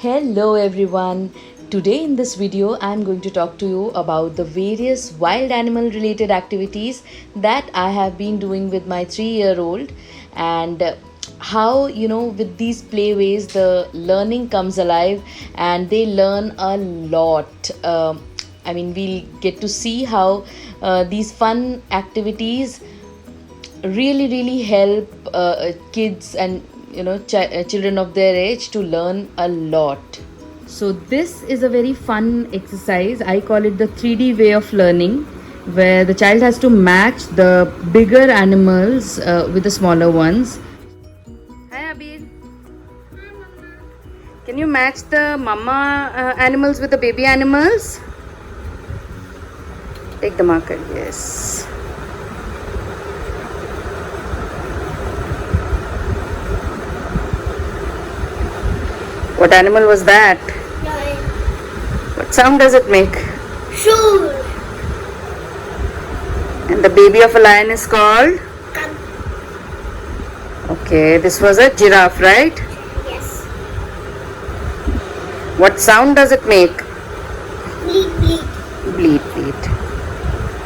Hello everyone. Today in this video I'm going to talk to you about the various wild animal related activities that I have been doing with my 3-year-old and how with these playways the learning comes alive and they learn a lot. We'll get to see how these fun activities really help kids and children of their age to learn a lot. So this is a very fun exercise. I call it the 3D way of learning, where the child has to match the bigger animals with the smaller ones. Hi Abir, can you match the mama animals with the baby animals? Take the marker. Yes. What animal was that? Lion. What sound does it make? Sure. And the baby of a lion is called? Come. Okay, this was a giraffe, right? Yes. What sound does it make? Bleat, bleat. Bleat.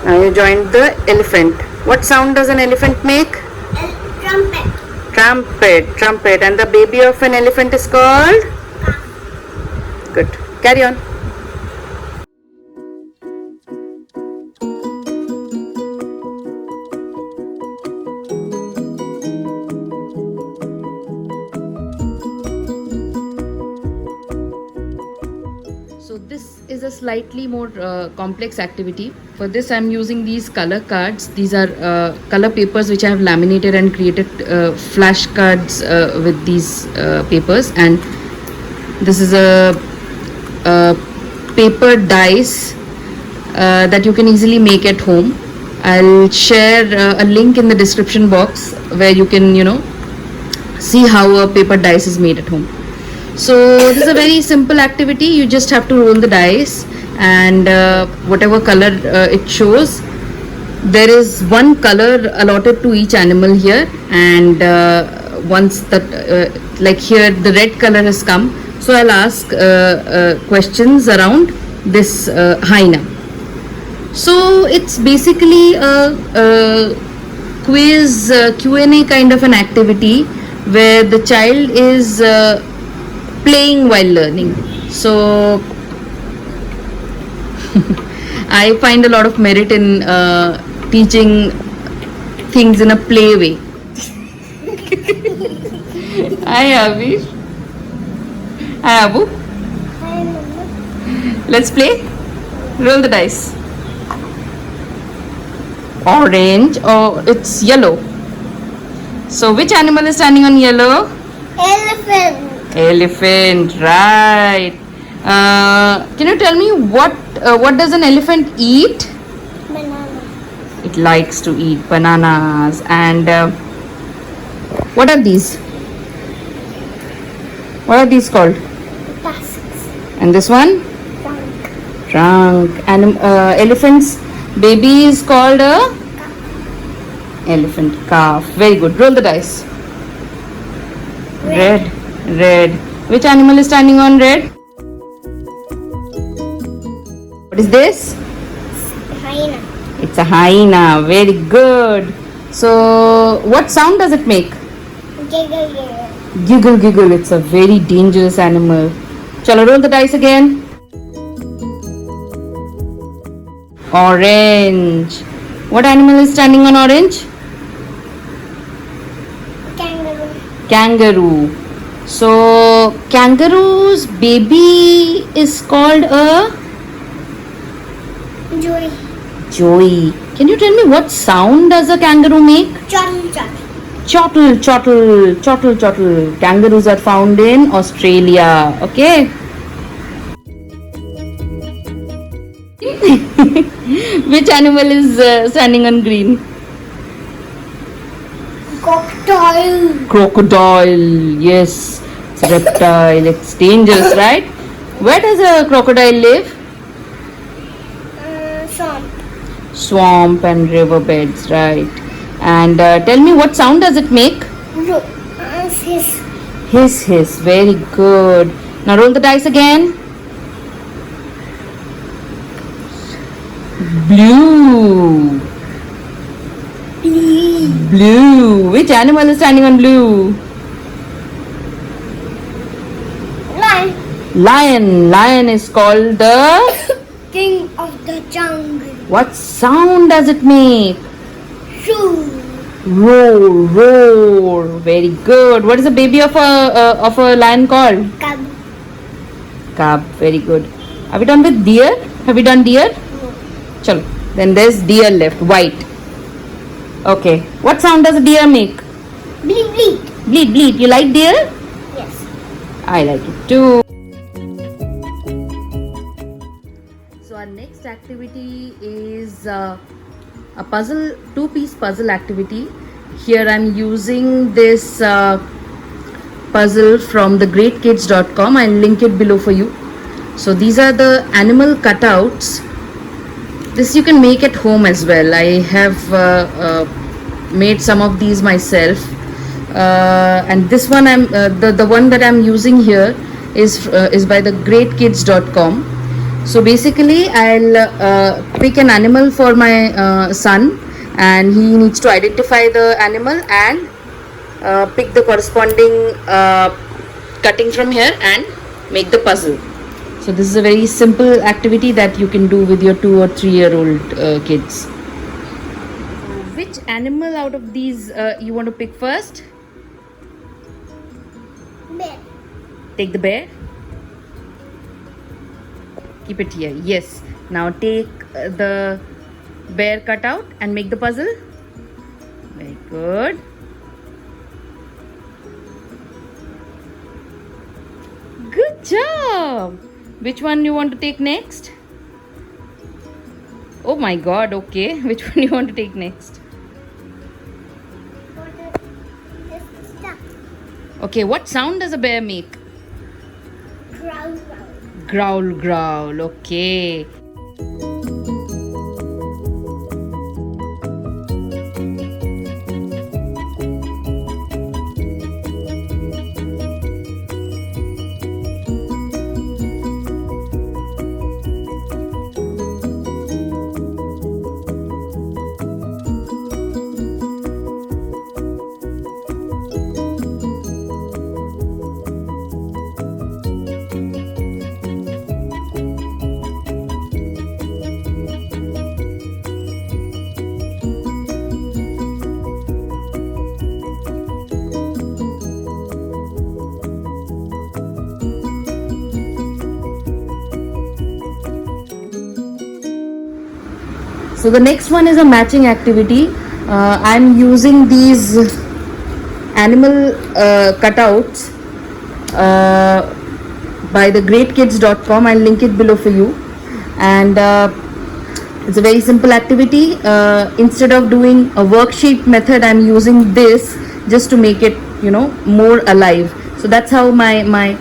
Now you joined the elephant. What sound does an elephant make? Trumpet. Trumpet. And the baby of an elephant is called? Calf. Good. Carry on. So this is a slightly more complex activity. For this I'm using these color cards. These are color papers which I have laminated and created flashcards with these papers, and this is a paper dice that you can easily make at home. I'll share a link in the description box where you can see how a paper dice is made at home. So this is a very simple activity. You just have to roll the dice, and whatever color it shows, there is one color allotted to each animal here, and once that like here the red color has come, so I'll ask questions around this hyena. So it's basically a quiz Q&A kind of an activity where the child is playing while learning. So I find a lot of merit in teaching things in a play way. Hi Avish. Hi Abu. Hi, Mama. Let's play. Roll the dice. Orange. Oh, it's yellow. So which animal is standing on yellow? Elephant. Elephant, right. Can you tell me what does an elephant eat? Banana. It likes to eat bananas. And what are these? What are these called? Tusks. And this one? Trunk. Trunk. And elephant's baby is called a elephant calf. Very good. Roll the dice. Red. Which animal is standing on red? What is this? Hyena. It's a hyena. Very good. So, what sound does it make? Giggle. Giggle. It's a very dangerous animal. Chalo, roll the dice again. Orange. What animal is standing on orange? Kangaroo. Kangaroo. So, kangaroo's baby is called a Joey. Can you tell me what sound does a kangaroo make? Chottle. Chottle. Kangaroos are found in Australia. Okay. Which animal is standing on green? Crocodile. Yes, it's a reptile. It's dangerous, right? Where does a crocodile live? Swamp. Swamp and riverbeds, right? And tell me, what sound does it make? Hiss. Hiss, very good. Now roll the dice again. Blue. Blue. Which animal is standing on blue? Lion. Lion. Lion is called the... King of the jungle. What sound does it make? Shoo. Roar, roar. Very good. What is the baby of a lion called? Cub. Cub. Very good. Are we done with deer? Have we done deer? Chalo. Then there's deer left. White. Okay. What sound does a deer make? Bleat, bleat. Bleat, bleat. You like deer? Yes. I like it too. So our next activity is a puzzle, two-piece puzzle activity. Here I'm using this puzzle from thegreatkids.com. I'll link it below for you. So these are the animal cutouts. This you can make at home as well. I have made some of these myself. And this one I'm the one that I'm using here is by thegreatkids.com. So basically I'll pick an animal for my son, and he needs to identify the animal and pick the corresponding cutting from here and make the puzzle. So this is a very simple activity that you can do with your 2 or 3 year old kids. Which animal out of these you want to pick first? Bear. Take the bear. Keep it here. Yes. Now take the bear cutout and make the puzzle. Very good. Good job. Which one you want to take next? Oh my god, okay. Which one you want to take next? This stuff. Okay, what sound does a bear make? Growl, growl. Growl, growl. Okay. So the next one is a matching activity. I'm using these animal cutouts by thegreatkids.com. I'll link it below for you. And it's a very simple activity. Instead of doing a worksheet method, I'm using this just to make it, more alive. So that's how my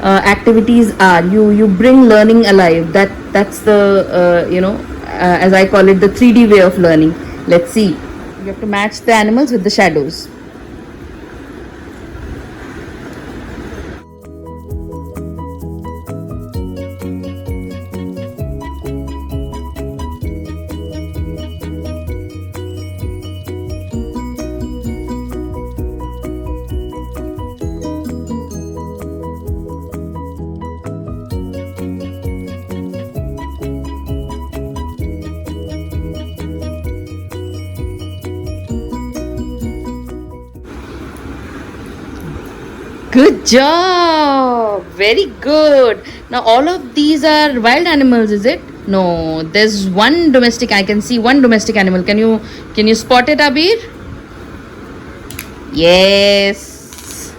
activities are. You bring learning alive. That's the as I call it, the 3D way of learning. Let's see. You have to match the animals with the shadows. Good job. Very good. Now all of these are wild animals, is it? No, there's one domestic. I can see one domestic animal. Can you spot it, Abir? Yes.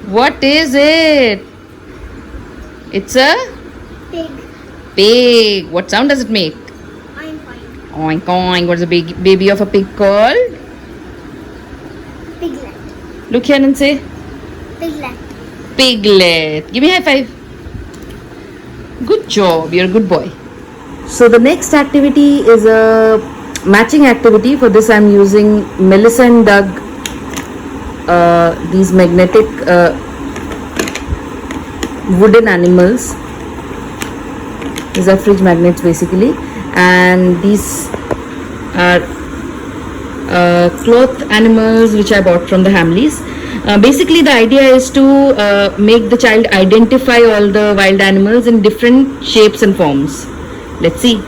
What is it? It's a Pig. pig. What sound does it make? Oink, oink. Oink oink. What's the baby of a pig called? Piglet. Look here and say Piglet. piglet. Give me a high five. Good job. You're a good boy. So the next activity is a matching activity. For this I'm using Melissa and Doug these magnetic wooden animals. These are fridge magnets basically, and these are cloth animals which I bought from the Hamleys. Basically, the idea is to make the child identify all the wild animals in different shapes and forms. Let's see.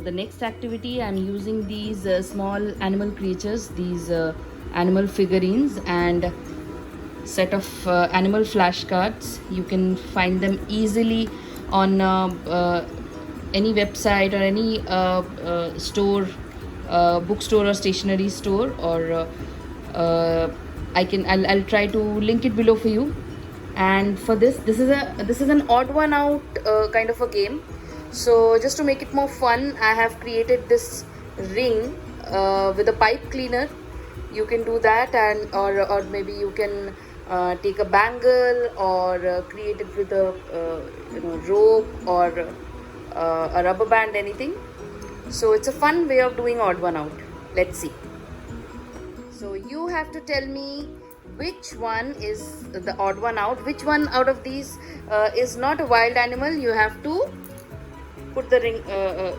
The next activity, I'm using these small animal creatures, these animal figurines and set of animal flashcards. You can find them easily on any website or any store, bookstore or stationery store, or I'll try to link it below for you. And for this is an odd one out kind of a game. So just to make it more fun, I have created this ring with a pipe cleaner. You can do that, and or maybe you can take a bangle or create it with a rope or a rubber band, anything. So it's a fun way of doing odd one out. Let's see. So you have to tell me which one is the odd one out. Which one out of these is not a wild animal? You have to put the ring.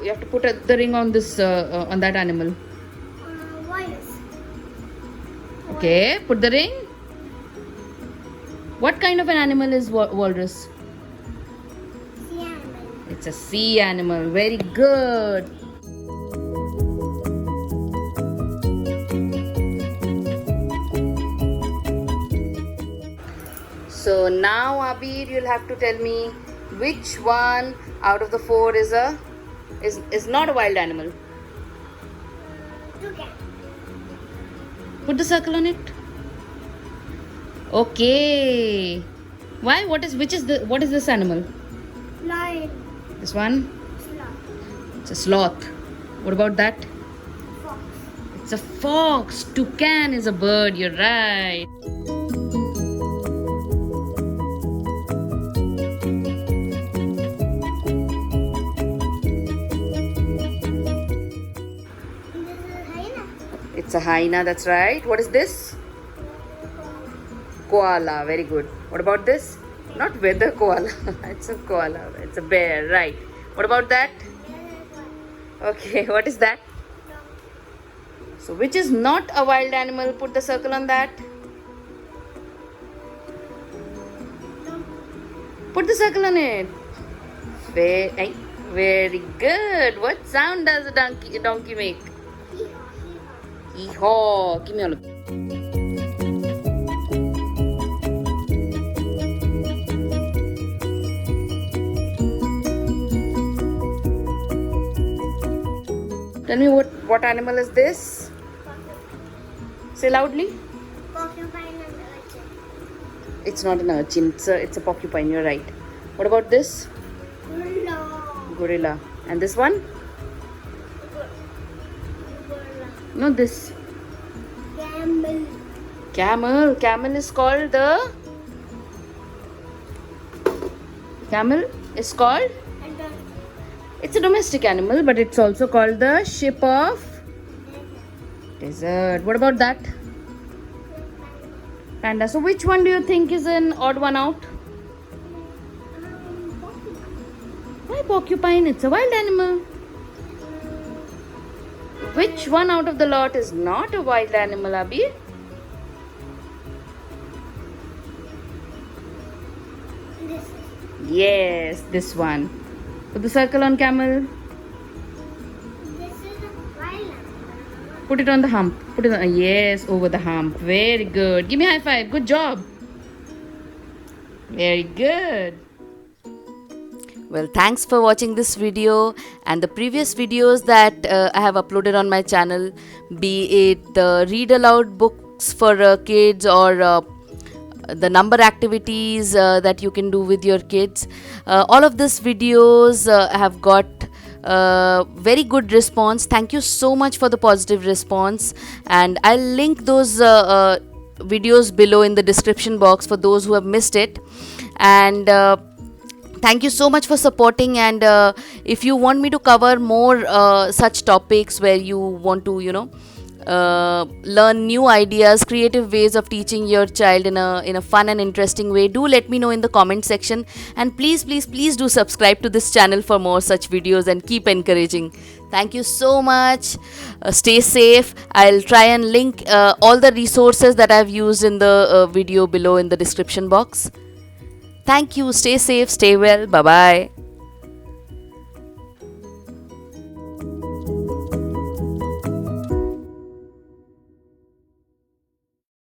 You have to put the ring on this on that animal. Walrus. Okay, put the ring. What kind of an animal is walrus? Sea animal. It's a sea animal. Very good. So now, Abir, you'll have to tell me which one out of the four is not a wild animal. Toucan. Put the circle on it. Okay. Why? What is this animal? Lion. This one? Sloth. It's a sloth. What about that? Fox. It's a fox. Toucan is a bird. You're right. It's a hyena, that's right. What is this? Koala, very good. What about this? Not weather koala. It's a koala. It's a bear, right. What about that? Okay, what is that? So which is not a wild animal? Put the circle on that. Put the circle on it. Very good. What sound does a donkey make? Hee-haw. Give me a look. Tell me what animal is this? Say loudly. Porcupine and urchin. It's not an urchin. It's a porcupine. You're right. What about this? Gorilla. Gorilla. And this one? Gorilla. No, this. Camel. Camel. Camel is called the... Camel is called... And donkey. It's a domestic animal, but it's also called the ship of desert. What about that? Panda. So which one do you think is an odd one out? Porcupine. Why porcupine? It's a wild animal. Which one out of the lot is not a wild animal, Abhi? This. Yes, this one. Put the circle on camel. This is a wild animal. Put it on the hump. Put it on, yes, over the hump. Very good. Give me a high five. Good job. Very good. Well, thanks for watching this video and the previous videos that I have uploaded on my channel, be it the read aloud books for kids or the number activities that you can do with your kids. All of these videos have got Very good response. Thank you so much for the positive response, and I'll link those videos below in the description box for those who have missed it. And thank you so much for supporting. And if you want me to cover more such topics where you want to learn new ideas, creative ways of teaching your child in a fun and interesting way, do let me know in the comment section. And please do subscribe to this channel for more such videos and keep encouraging. Thank you so much. Stay safe. I'll try and link all the resources that I've used in the video below in the description box. Thank you. Stay safe, stay well. Bye bye.